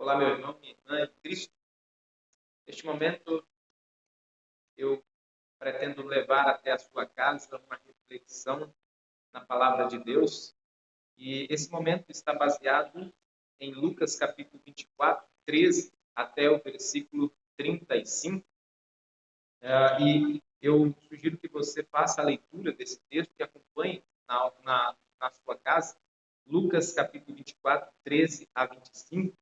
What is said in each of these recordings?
Olá, meu irmão, minha irmã em Cristo. Neste momento, eu pretendo levar até a sua casa uma reflexão na palavra de Deus. E esse momento está baseado em Lucas capítulo 24, 13 até o versículo 35. E eu sugiro que você faça a leitura desse texto e acompanhe na sua casa. Lucas capítulo 24, 13 a 25.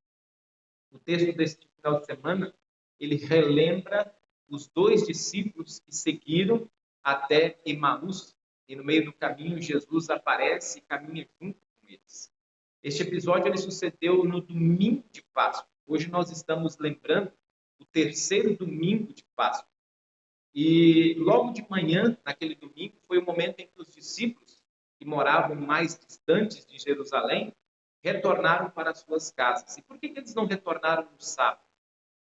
O texto deste final de semana, ele relembra os dois discípulos que seguiram até Emaús, e no meio do caminho Jesus aparece e caminha junto com eles. Este episódio ele sucedeu no domingo de Páscoa. Hoje nós estamos lembrando o terceiro domingo de Páscoa. E logo de manhã, naquele domingo, foi o momento em que os discípulos, que moravam mais distantes de Jerusalém, retornaram para suas casas. E por que eles não retornaram no sábado?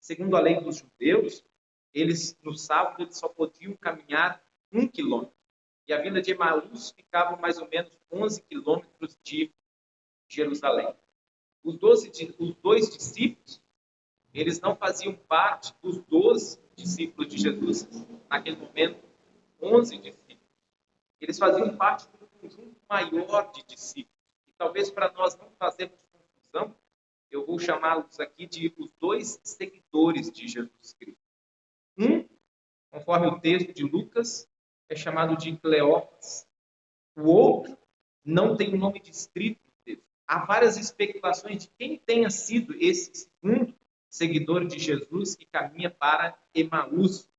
Segundo a lei dos judeus, no sábado, eles só podiam caminhar 1 quilômetro. E a vila de Emaús ficava mais ou menos 11 quilômetros de Jerusalém. Os dois discípulos, eles não faziam parte dos 12 discípulos de Jesus. Naquele momento, 11 discípulos. Eles faziam parte de um conjunto maior de discípulos. E talvez para nós não fazermos confusão, eu vou chamá-los aqui de os dois seguidores de Jesus Cristo. Um, conforme o texto de Lucas, é chamado de Cleópas. O outro não tem o nome descrito no texto. Há várias especulações de quem tenha sido esse segundo seguidor de Jesus que caminha para Emaús.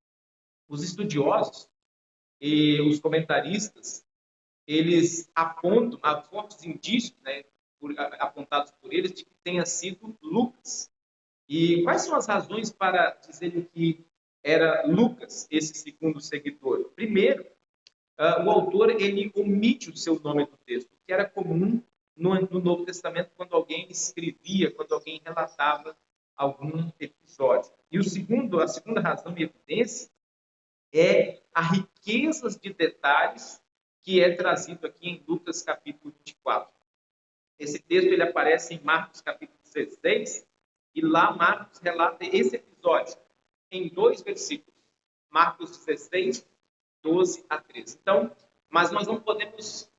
Os estudiosos e os comentaristas, eles apontam a fortes indícios, apontados por eles, de que tenha sido Lucas. E quais são as razões para dizerem que era Lucas, esse segundo seguidor? Primeiro, o autor ele omite o seu nome do texto, que era comum no Novo Testamento quando alguém escrevia, quando alguém relatava algum episódio. E a segunda razão e evidência é a riqueza de detalhes que é trazido aqui em Lucas capítulo 24. Esse texto ele aparece em Marcos capítulo 16, e lá Marcos relata esse episódio em 2 versículos. Marcos 16, 12 a 13. Então, mas nós não podemos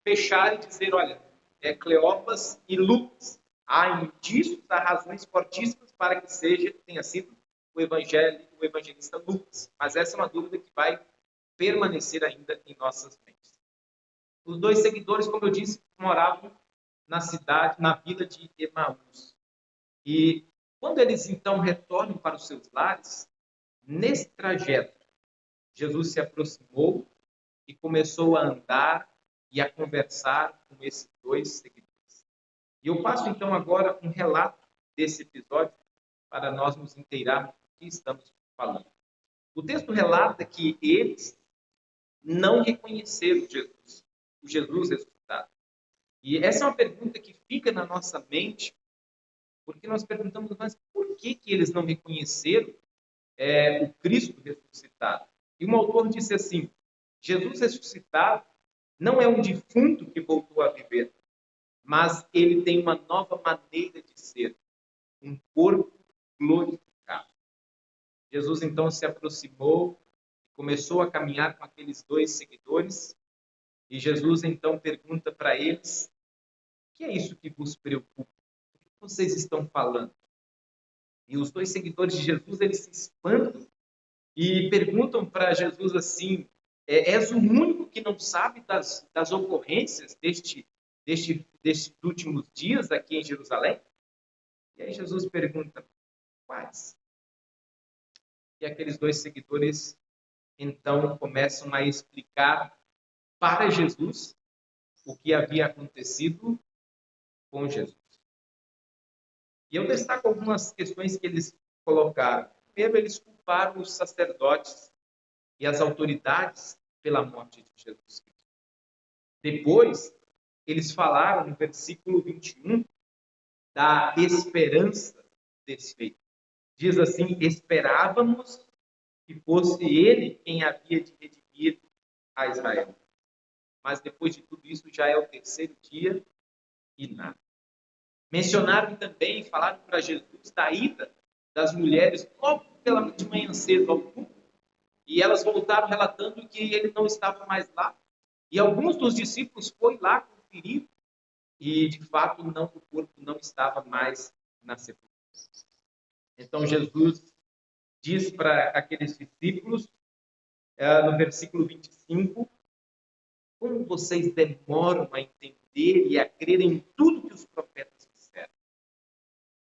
fechar e dizer, olha, é Cleopas e Lucas. Há indícios, há razões fortíssimas para que tenha sido o evangelista Lucas. Mas essa é uma dúvida que vai permanecer ainda em nossas mentes. Os dois seguidores, como eu disse, moravam na vila de Emaús. E quando eles então retornam para os seus lares, nesse trajeto, Jesus se aproximou e começou a andar e a conversar com esses dois seguidores. E eu passo então agora um relato desse episódio para nós nos inteirarmos do que estamos falando. O texto relata que eles não reconheceram Jesus, o Jesus ressuscitado. E essa é uma pergunta que fica na nossa mente, porque nós perguntamos, mas por que eles não reconheceram o Cristo ressuscitado? E um autor disse assim, Jesus ressuscitado não é um defunto que voltou a viver, mas ele tem uma nova maneira de ser, um corpo glorificado. Jesus então se aproximou, começou a caminhar com aqueles dois seguidores, e Jesus então pergunta para eles, o que é isso que vos preocupa? O que vocês estão falando? E os dois seguidores de Jesus, eles se espantam e perguntam para Jesus assim, és o único que não sabe das ocorrências destes últimos dias aqui em Jerusalém? E aí Jesus pergunta, quais? E aqueles dois seguidores, então, começam a explicar para Jesus o que havia acontecido com Jesus. E eu destaco algumas questões que eles colocaram. Primeiro, eles culparam os sacerdotes e as autoridades pela morte de Jesus Cristo. Depois, eles falaram no versículo 21 da esperança desse feito. Diz assim, esperávamos que fosse ele quem havia de redimir a Israel. Mas depois de tudo isso, já é o terceiro dia e nada. Mencionaram também, falaram para Jesus da ida das mulheres logo de manhã cedo ao culto, e elas voltaram relatando que ele não estava mais lá. E alguns dos discípulos foram lá conferir, e de fato o corpo não estava mais na sepultura. Então Jesus diz para aqueles discípulos, no versículo 25, como vocês demoram a entender e a crer em tudo que os profetas disseram.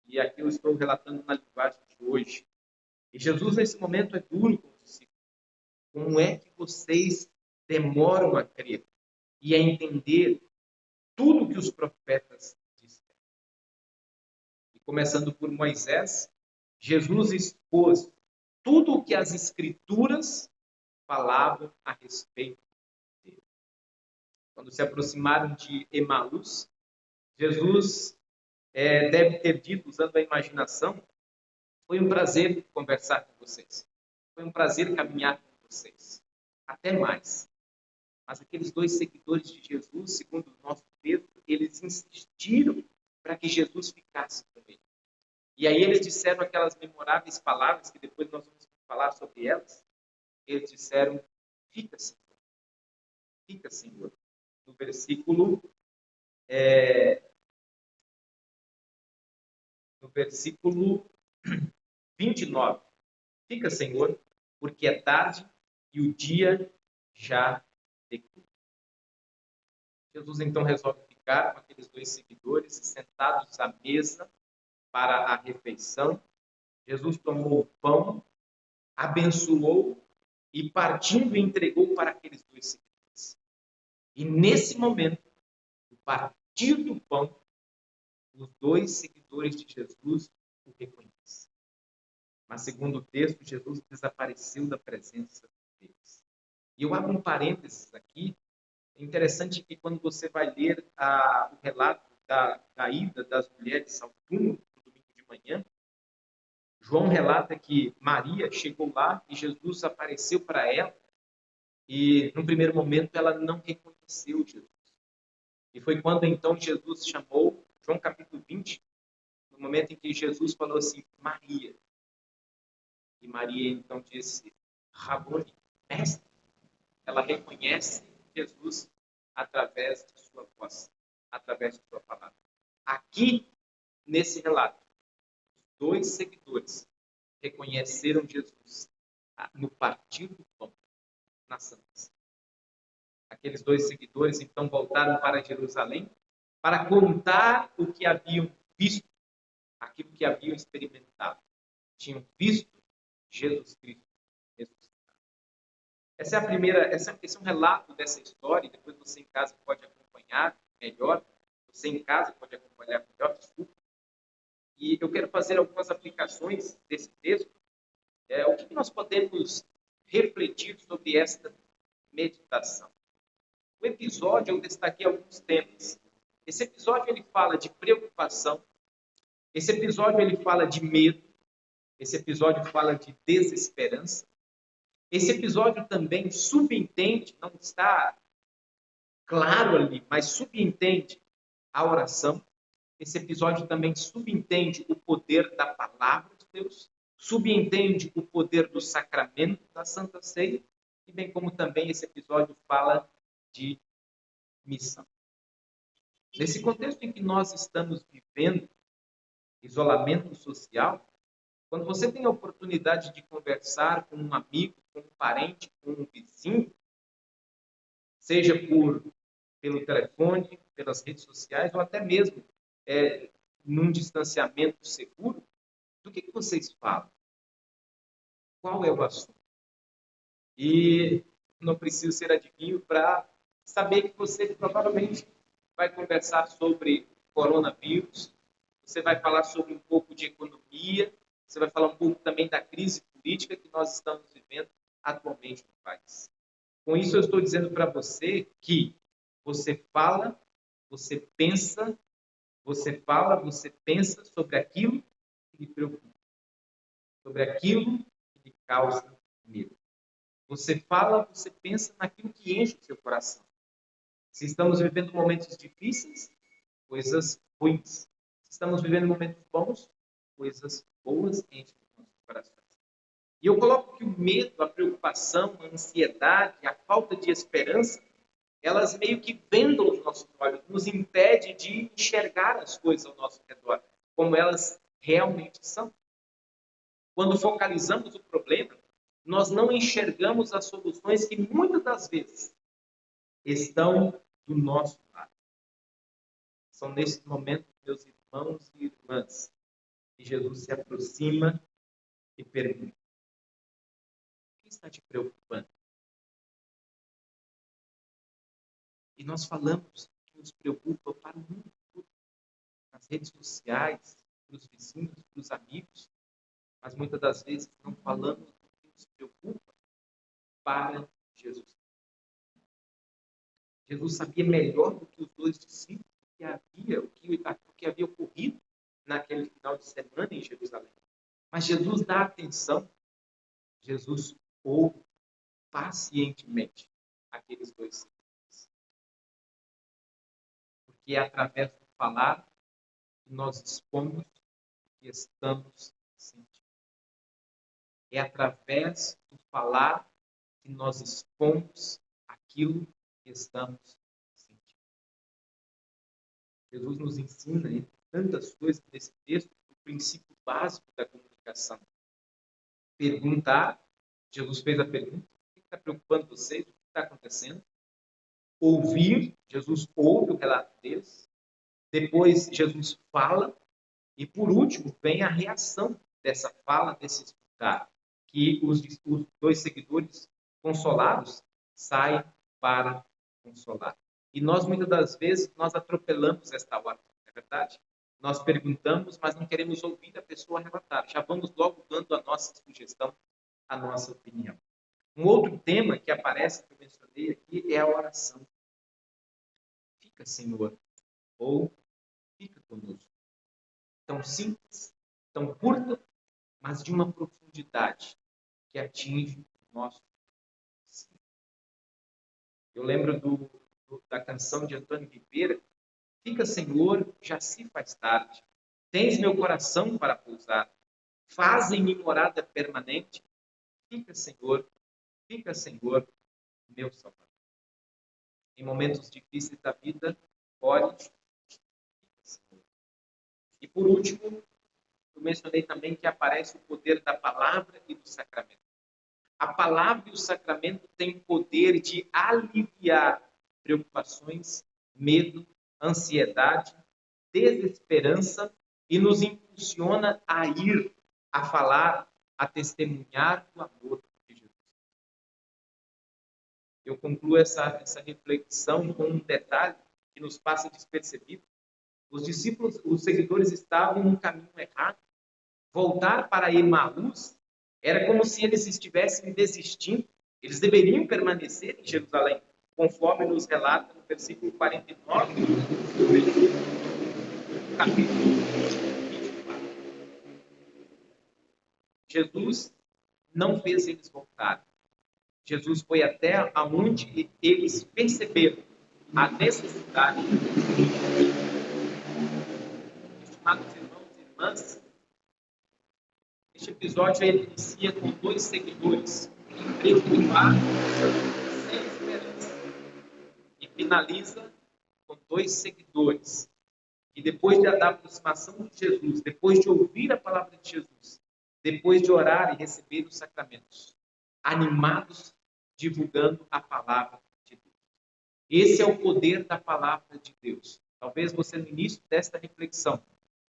E aqui eu estou relatando na linguagem de hoje. E Jesus, nesse momento, é duro com os discípulos. Como é que vocês demoram a crer e a entender tudo que os profetas disseram? E começando por Moisés, Jesus expôs tudo o que as Escrituras falavam a respeito dele. Quando se aproximaram de Emaús, Jesus deve ter dito, usando a imaginação, foi um prazer conversar com vocês. Foi um prazer caminhar com vocês. Até mais. Mas aqueles dois seguidores de Jesus, segundo o nosso texto, eles insistiram para que Jesus ficasse com ele. E aí eles disseram aquelas memoráveis palavras, que depois nós vamos falar sobre elas. Eles disseram, fica, Senhor. Fica, Senhor. No versículo 29. Fica, Senhor, porque é tarde e o dia já declina. Jesus então resolve ficar com aqueles dois seguidores sentados à mesa para a refeição. Jesus tomou o pão, abençoou e partindo entregou para aqueles dois seguidores. E nesse momento, o partir do pão, os dois seguidores de Jesus o reconhecem. Mas segundo o texto, Jesus desapareceu da presença deles. E eu abro um parênteses aqui. É interessante que quando você vai ler o relato da ida das mulheres ao túmulo no domingo de manhã, João relata que Maria chegou lá e Jesus apareceu para ela e, no primeiro momento, ela não reconheceu Jesus. E foi quando, então, Jesus chamou, João capítulo 20, no momento em que Jesus falou assim, Maria. E Maria, então, disse, Rabone, mestre. Ela reconhece Jesus através de sua voz, através de sua palavra. Aqui, nesse relato, os dois seguidores reconheceram Jesus no partir do pão, na Santa Ceia. Aqueles dois seguidores, então, voltaram para Jerusalém para contar o que haviam visto, aquilo que haviam experimentado. Tinham visto Jesus Cristo ressuscitado. Esse é um relato dessa história, e depois você em casa pode acompanhar melhor, desculpa. E eu quero fazer algumas aplicações desse texto. O que nós podemos refletir sobre esta meditação? O episódio, eu destaquei alguns temas. Esse episódio, ele fala de preocupação. Esse episódio, ele fala de medo. Esse episódio fala de desesperança. Esse episódio também subentende, não está claro ali, mas subentende a oração. Esse episódio também subentende o poder da palavra de Deus, subentende o poder do sacramento da Santa Ceia, e bem como também esse episódio fala de missão. Nesse contexto em que nós estamos vivendo isolamento social, quando você tem a oportunidade de conversar com um amigo, com um parente, com um vizinho, seja pelo telefone, pelas redes sociais, ou até mesmo num distanciamento seguro, do que vocês falam? Qual é o assunto? E não preciso ser adivinho para saber que você provavelmente vai conversar sobre coronavírus, você vai falar sobre um pouco de economia, você vai falar um pouco também da crise política que nós estamos vivendo atualmente no país. Com isso, eu estou dizendo para você que você fala, você pensa sobre aquilo que lhe preocupa, sobre aquilo que lhe causa medo. Você fala, você pensa naquilo que enche o seu coração. Se estamos vivendo momentos difíceis, coisas ruins. Se Estamos vivendo momentos bons, coisas boas enchem os nossos corações. E eu coloco que o medo, a preocupação, a ansiedade, a falta de esperança, elas meio que vendam os nossos olhos, nos impede de enxergar as coisas ao nosso redor, como elas realmente são. Quando focalizamos o problema, nós não enxergamos as soluções que muitas das vezes estão do nosso lado. São nesse momento, meus irmãos e irmãs, que Jesus se aproxima e pergunta: o que está te preocupando? E nós falamos que nos preocupa para o mundo todo, nas redes sociais, para os vizinhos, para os amigos, mas muitas das vezes não falamos do que nos preocupa para Jesus. Jesus sabia melhor do que os dois discípulos o que havia ocorrido naquele final de semana em Jerusalém. Mas Jesus dá atenção, Jesus ouve pacientemente aqueles dois discípulos. Porque é através do falar que nós expomos o que estamos sentindo. É através do falar que nós expomos aquilo que estamos sentindo. Jesus nos ensina, entre tantas coisas nesse texto, o princípio básico da comunicação. Perguntar, Jesus fez a pergunta: o que está preocupando vocês? O que está acontecendo? Ouvir, Jesus ouve o relato deles. Depois, Jesus fala. E, por último, vem a reação dessa fala, desse escutar, que os dois seguidores consolados saem para consolar. E nós, muitas das vezes, nós atropelamos esta ordem, não é verdade? Nós perguntamos, mas não queremos ouvir a pessoa relatar. Já vamos logo dando a nossa sugestão, a nossa opinião. Um outro tema que aparece, que eu mencionei aqui, é a oração. Fica, Senhor, ou fica conosco. Tão simples, tão curta, mas de uma profundidade que atinge o nosso coração. Eu lembro da canção de Antônio Ribeira: fica, Senhor, já se faz tarde. Tens meu coração para pousar. Fazem-me morada permanente. Fica, Senhor, meu Salvador. Em momentos difíceis da vida, ore. Fica, Senhor. E por último, eu mencionei também que aparece o poder da palavra e do sacramento. A palavra e o sacramento têm o poder de aliviar preocupações, medo, ansiedade, desesperança e nos impulsiona a ir, a falar, a testemunhar o amor de Jesus. Eu concluo essa reflexão com um detalhe que nos passa despercebido. Os discípulos, os seguidores estavam num caminho errado. Voltar para Emaús era como se eles estivessem desistindo. Eles deveriam permanecer em Jerusalém, conforme nos relata no versículo 49 do capítulo 24. Jesus não fez eles voltarem. Jesus foi até aonde eles perceberam a necessidade. Estimados irmãos e irmãs, este episódio ele inicia com dois seguidores preocupados, sem esperança, e finaliza com dois seguidores que, depois da aproximação de Jesus, depois de ouvir a palavra de Jesus, depois de orar e receber os sacramentos, animados, divulgando a palavra de Deus. Esse é o poder da palavra de Deus. Talvez você, no início desta reflexão,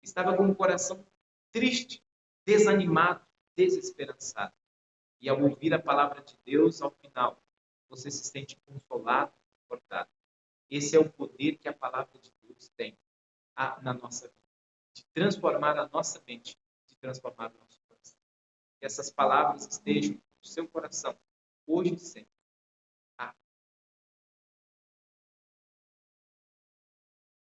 estava com o coração triste, desanimado, desesperançado. E ao ouvir a palavra de Deus, ao final, você se sente consolado, confortado. Esse é o poder que a palavra de Deus tem na nossa vida, de transformar a nossa mente, de transformar o nosso coração. Que essas palavras estejam no seu coração, hoje e sempre.